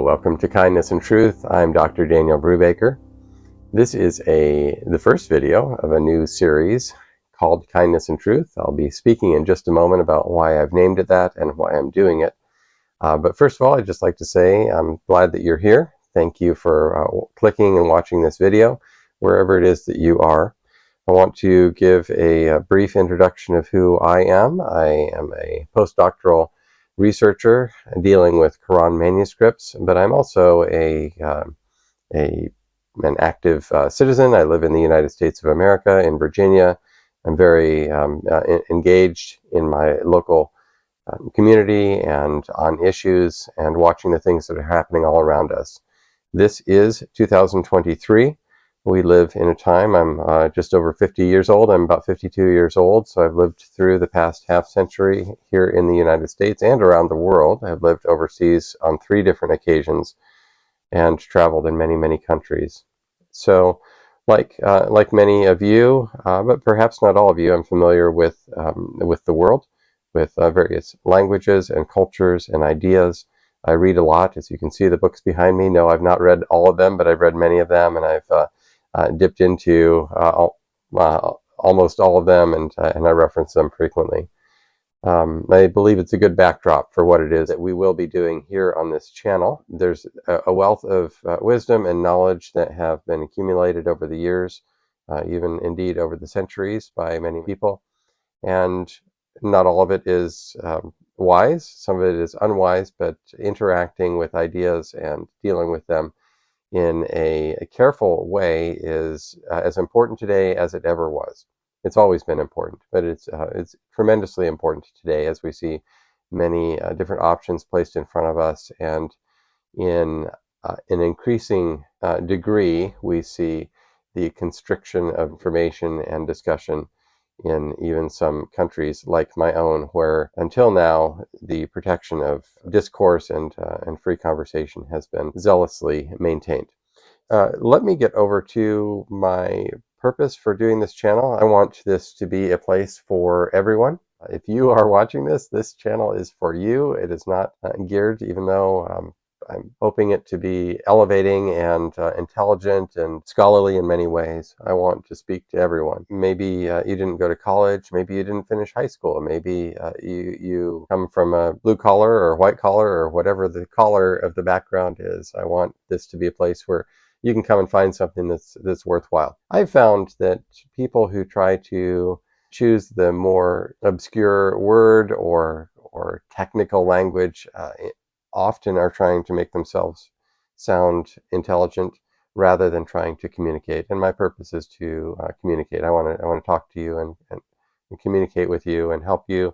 welcome to Kindness and Truth. I'm Dr. Daniel Brubaker. This is the first video of a new series called Kindness and Truth. I'll be speaking in just a moment about why I've named it that and why I'm doing it. But first of all, I'd just like to say I'm glad that you're here. Thank you for clicking and watching this video, wherever it is that you are. I want to give a brief introduction of who I am. I am a postdoctoral researcher dealing with Quran manuscripts, but I'm also an active citizen. I live in the United States of America, in Virginia. I'm very engaged in my local community and on issues and watching the things that are happening all around us. This is 2023. We live in a time, I'm just over 50 years old. I'm about 52 years old, so I've lived through the past half century here in the United States and around the world. I've lived overseas on 3 different occasions and traveled in many, many countries. So, like many of you, but perhaps not all of you, I'm familiar with the world, with various languages and cultures and ideas. I read a lot, as you can see the books behind me. No, I've not read all of them, but I've read many of them, and I've dipped into almost all of them, and I reference them frequently. I believe it's a good backdrop for what it is that we will be doing here on this channel. There's a wealth of wisdom and knowledge that have been accumulated over the years, even indeed over the centuries by many people, and not all of it is wise. Some of it is unwise, but interacting with ideas and dealing with them in a careful way is as important today as it ever was. It's always been important, but it's tremendously important today as we see many different options placed in front of us, and in an increasing degree, we see the constriction of information and discussion in even some countries like my own, where until now the protection of discourse and free conversation has been zealously maintained. Let me get over to my purpose for doing this channel. I want this to be a place for everyone. If you are watching this channel is for you. It is not geared, even though I'm hoping it to be elevating and intelligent and scholarly in many ways. I want to speak to everyone. Maybe you didn't go to college. Maybe you didn't finish high school. Maybe you come from a blue collar or white collar or whatever the color of the background is. I want this to be a place where you can come and find something that's worthwhile. I've found that people who try to choose the more obscure word or technical language often are trying to make themselves sound intelligent rather than trying to communicate. And my purpose is to communicate. I want to talk to you and communicate with you and help you.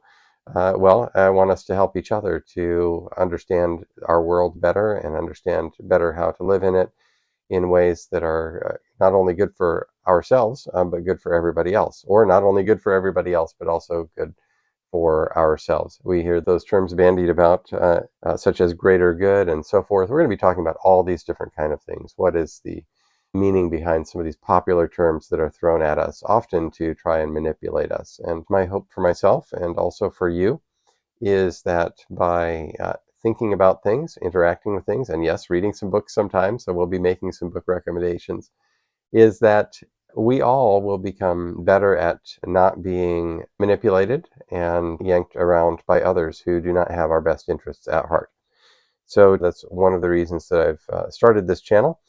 I want us to help each other to understand our world better and understand better how to live in it in ways that are not only good for ourselves, but good for everybody else, or not only good for everybody else, but also good for ourselves. We hear those terms bandied about, such as greater good and so forth. We're going to be talking about all these different kind of things. What is the meaning behind some of these popular terms that are thrown at us, often to try and manipulate us? And my hope for myself and also for you is that by thinking about things, interacting with things, and yes, reading some books sometimes, so we'll be making some book recommendations, is that we all will become better at not being manipulated and yanked around by others who do not have our best interests at heart. So that's one of the reasons that I've started this channel.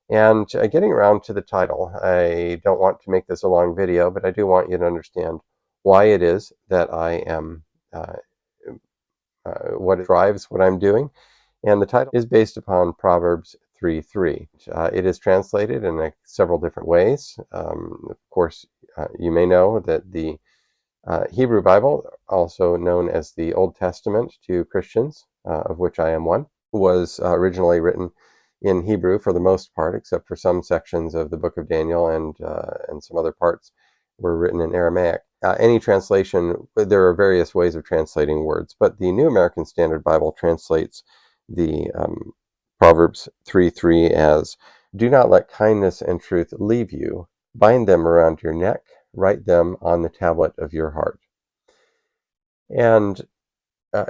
And getting around to the title, I don't want to make this a long video, but I do want you to understand why it is that I am what drives what I'm doing. And the title is based upon Proverbs 3:3. It is translated in several different ways. Of course, you may know that the Hebrew Bible, also known as the Old Testament to Christians, of which I am one, was originally written in Hebrew for the most part, except for some sections of the book of Daniel and some other parts were written in Aramaic. Any translation, there are various ways of translating words, but the New American Standard Bible translates the Proverbs 3:3 as, "Do not let kindness and truth leave you. Bind them around your neck. Write them on the tablet of your heart." And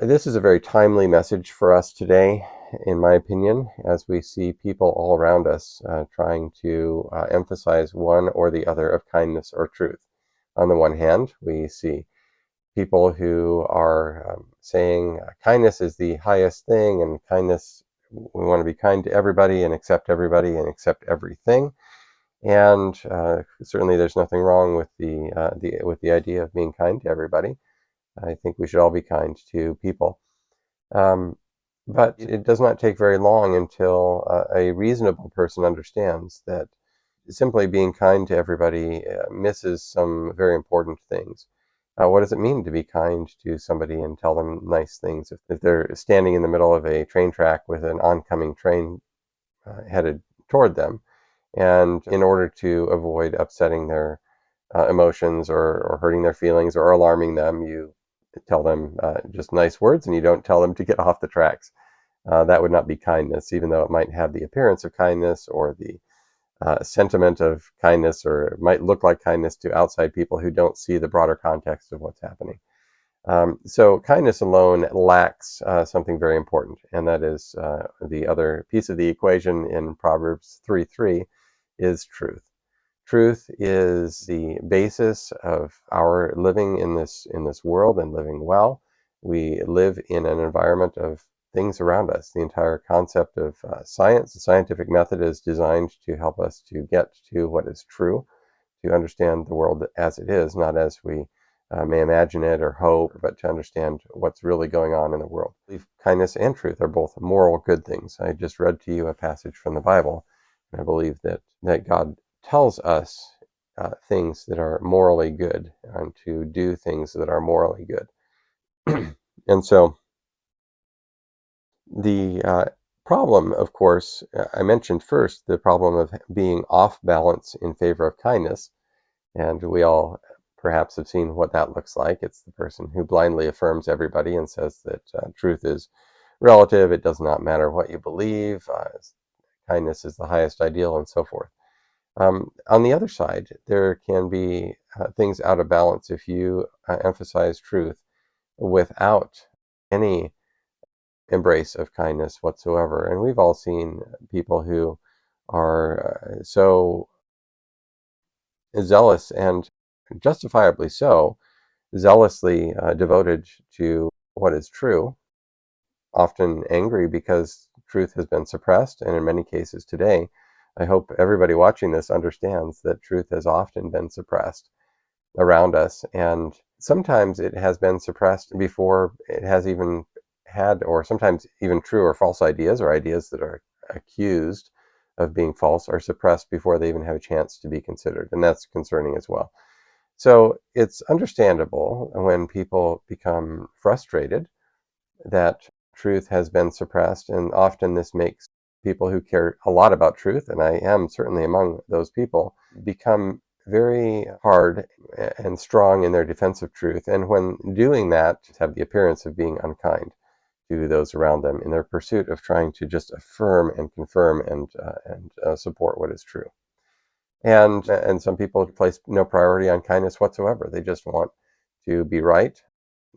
this is a very timely message for us today. in my opinion, as we see people all around us trying to emphasize one or the other of kindness or truth. On the one hand, we see people who are saying kindness is the highest thing, and kindness, we want to be kind to everybody and accept everything. And certainly, there's nothing wrong with the idea of being kind to everybody. I think we should all be kind to people. Um, but it does not take very long until a reasonable person understands that simply being kind to everybody misses some very important things. What does it mean to be kind to somebody and tell them nice things if they're standing in the middle of a train track with an oncoming train headed toward them? And in order to avoid upsetting their emotions or hurting their feelings or alarming them, you tell them just nice words and you don't tell them to get off the tracks. That would not be kindness, even though it might have the appearance of kindness or the sentiment of kindness, or it might look like kindness to outside people who don't see the broader context of what's happening. So kindness alone lacks something very important, and that is the other piece of the equation in Proverbs 3:3 is truth. Truth is the basis of our living in this world and living well. We live in an environment of things around us. The entire concept of science, the scientific method, is designed to help us to get to what is true, to understand the world as it is, not as we may imagine it or hope, but to understand what's really going on in the world. I believe kindness and truth are both moral good things. I just read to you a passage from the Bible, and I believe that God tells us things that are morally good and to do things that are morally good. And so the problem, of course, I mentioned first the problem of being off balance in favor of kindness. And we all perhaps have seen what that looks like. It's the person who blindly affirms everybody and says that truth is relative, it does not matter what you believe, kindness is the highest ideal, and so forth. On the other side, there can be things out of balance if you emphasize truth without any embrace of kindness whatsoever. And we've all seen people who are so zealous, and justifiably so, zealously devoted to what is true, often angry because truth has been suppressed. And in many cases today, I hope everybody watching this understands that truth has often been suppressed around us. And sometimes it has been suppressed before it has even had, or sometimes even true or false ideas, or ideas that are accused of being false, are suppressed before they even have a chance to be considered. And that's concerning as well. So it's understandable when people become frustrated that truth has been suppressed, and often this makes people who care a lot about truth, and I am certainly among those people, become very hard and strong in their defense of truth, and when doing that, have the appearance of being unkind to those around them in their pursuit of trying to just affirm and confirm and support what is true. And some people place no priority on kindness whatsoever. They just want to be right.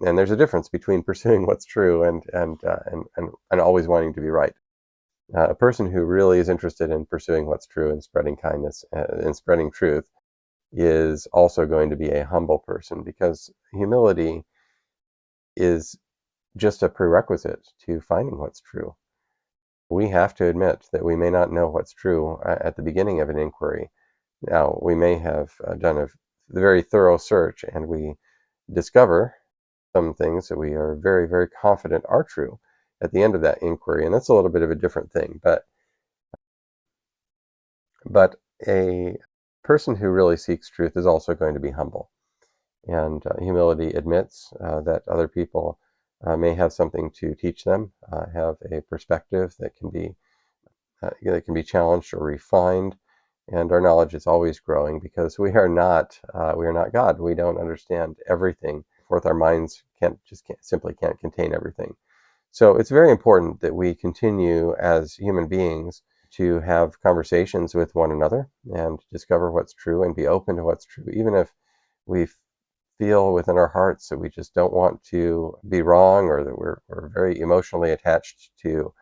And there's a difference between pursuing what's true and always wanting to be right. A person who really is interested in pursuing what's true and spreading kindness and spreading truth is also going to be a humble person, because humility is just a prerequisite to finding what's true. We have to admit that we may not know what's true at the beginning of an inquiry. Now, we may have done a very thorough search and we discover some things that we are very, very confident are true at the end of that inquiry, and that's a little bit of a different thing. But a person who really seeks truth is also going to be humble, and humility admits that other people may have something to teach them, have a perspective that can be challenged or refined, and our knowledge is always growing because we are not God. We don't understand everything. Fourth, our minds simply can't contain everything. So it's very important that we continue as human beings to have conversations with one another and discover what's true and be open to what's true, even if we feel within our hearts that we just don't want to be wrong, or that we're very emotionally attached to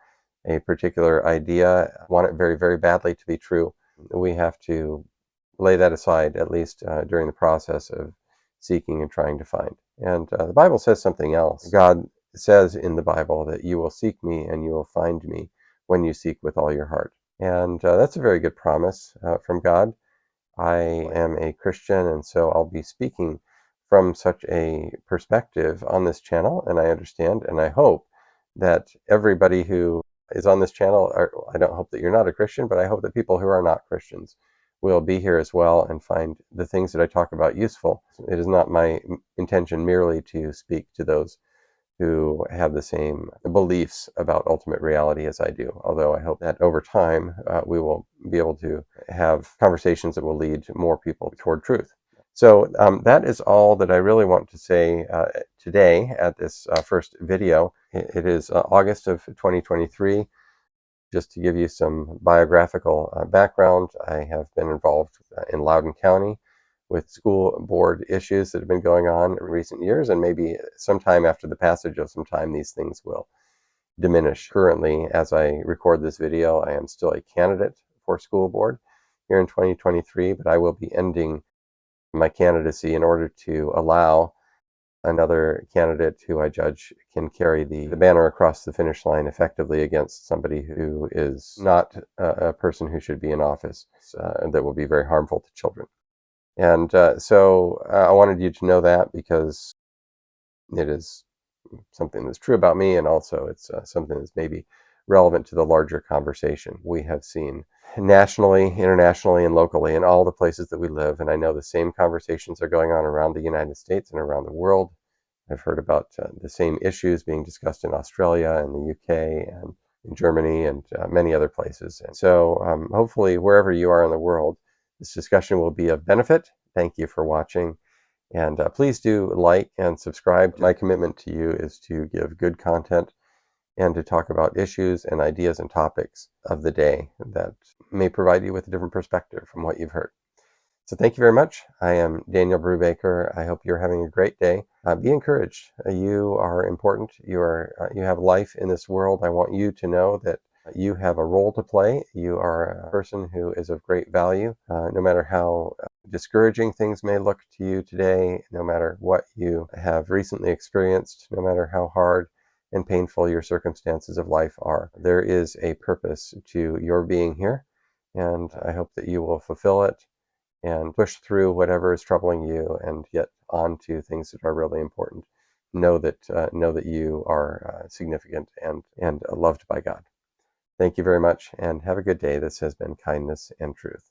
a particular idea, want it very, very badly to be true, we have to lay that aside, at least during the process of seeking and trying to find. And the Bible says something else. God says in the Bible that you will seek me and you will find me when you seek with all your heart. And that's a very good promise from God. I am a Christian, and so I'll be speaking from such a perspective on this channel, and I understand and I hope that everybody who is on this channel, I don't hope that you're not a Christian, but I hope that people who are not Christians will be here as well and find the things that I talk about useful. It is not my intention merely to speak to those who have the same beliefs about ultimate reality as I do. Although I hope that over time we will be able to have conversations that will lead more people toward truth. So that is all that I really want to say today at this first video. It is August of 2023. Just to give you some biographical background, I have been involved in Loudoun County with school board issues that have been going on in recent years, and maybe sometime after the passage of some time, these things will diminish. Currently, as I record this video, I am still a candidate for school board here in 2023, but I will be ending my candidacy in order to allow another candidate who I judge can carry the banner across the finish line effectively against somebody who is not a person who should be in office and that will be very harmful to children. And so I wanted you to know that because it is something that's true about me, and also it's something that's maybe relevant to the larger conversation we have seen nationally, internationally, and locally in all the places that we live. And I know the same conversations are going on around the United States and around the world. I've heard about the same issues being discussed in Australia and the UK and in Germany and many other places. And so hopefully wherever you are in the world, this discussion will be of benefit. Thank you for watching. And please do like and subscribe. My commitment to you is to give good content and to talk about issues and ideas and topics of the day that may provide you with a different perspective from what you've heard. So thank you very much. I am Daniel Brubaker. I hope you're having a great day. Be encouraged. You are important. You have life in this world. I want you to know that you have a role to play. You are a person who is of great value. No matter how discouraging things may look to you today, no matter what you have recently experienced, no matter how hard and painful your circumstances of life are, there is a purpose to your being here. And I hope that you will fulfill it and push through whatever is troubling you and get on to things that are really important. Know that you are significant and loved by God. Thank you very much, and have a good day. This has been Kindness and Truth.